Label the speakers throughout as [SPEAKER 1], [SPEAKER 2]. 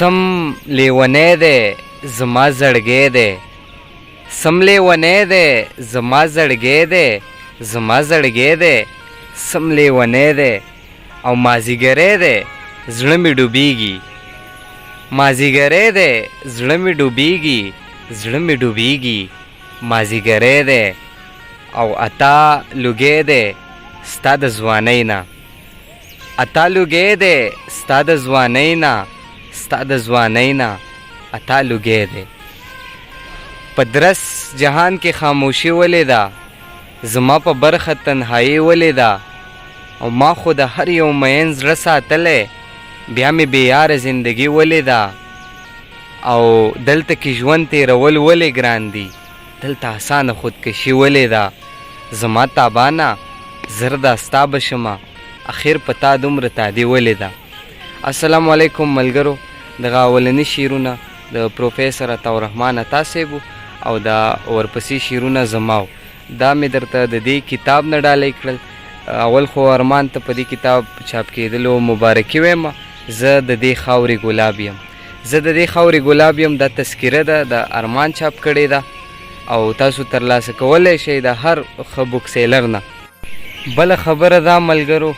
[SPEAKER 1] سم لیونی دی زما زړګی دی، سم لیونی دی زما زړګی دی، زما زړګی دی سم لیونی دی. او مازیګری دی زړه مې ډوبیږي، مازیګری دی زړه مې ډوبیږي، زړه مې ډوبیږي مازیګری دی. او اتا لوګی دی ستا د ځوانۍ نه، اتا لوګی دی ستا د ځوانۍ نه، ستا د ځوانۍ نه اتا لوګی دی. په درس جهان کې خاموشي ولې ده، زما په برخه تنهایي ولې ده. او ما خو د هر یو مین زړه ساتلی، بیا مې بېیاره زندګي ولې ده. او دلته کې ژوند تېرول ولې ګران دي، دلته اسانه خودکشي ولې ده. زما تابانه زر دا ستا به شمه، اخر په تا دومره تادي ولې ده. السلام علیکم ملګرو، دغه اولني شعرونه د پروفیسر عطاالرحمن عطا صاحب او دا ورپسې شعرونه زما و. دا مې درته د دې کتاب نه ډالۍ کړل. اول خو ارمان ته په دې کتاب چاپ کېدلو مبارکي وایم. زه د دې خاورې ګلاب یم، زه د دې خاورې ګلاب یم. دا تذکره ده، د ارمان چاپ کړې ده او تاسو ترلاسه کولی شئ د هر ښه بک سیلر نه. بله خبره دا ملګرو،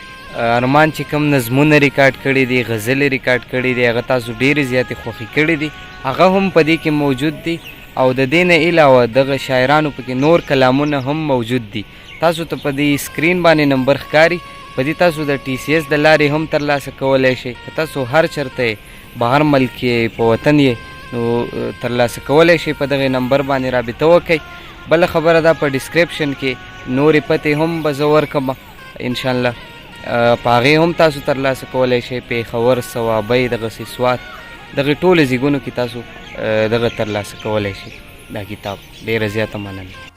[SPEAKER 1] ارمان چې کوم نظمونه ریکارډ کړي دي، غزلې ریکارډ کړي دي، هغه تاسو ډېرې زیاتې خوښې کړي دي، هغه هم په دې کې موجود دي. او د دې نه علاوه دغه شاعرانو پکې نور کلامونه هم موجود دي. تاسو ته په دې سکرین باندې نمبر ښکاري، په دې تاسو د TCS د لارې هم ترلاسه کولی شئ. که تاسو هر چېرته بهر ملک یې، په وطن یې، نو ترلاسه کولی شئ، په دغې نمبر باندې رابطه وکئ. بله خبره دا په ډسکرپشن کې نورې پتې هم به زه ورکړم انشاءالله، په هغې هم تاسو ترلاسه کولی شئ. پېښور، صوابۍ، دغسې سوات، دغې ټولو ځایونو کې تاسو دغه ترلاسه کولی شئ دا کتاب. ډېره زیاته مننه.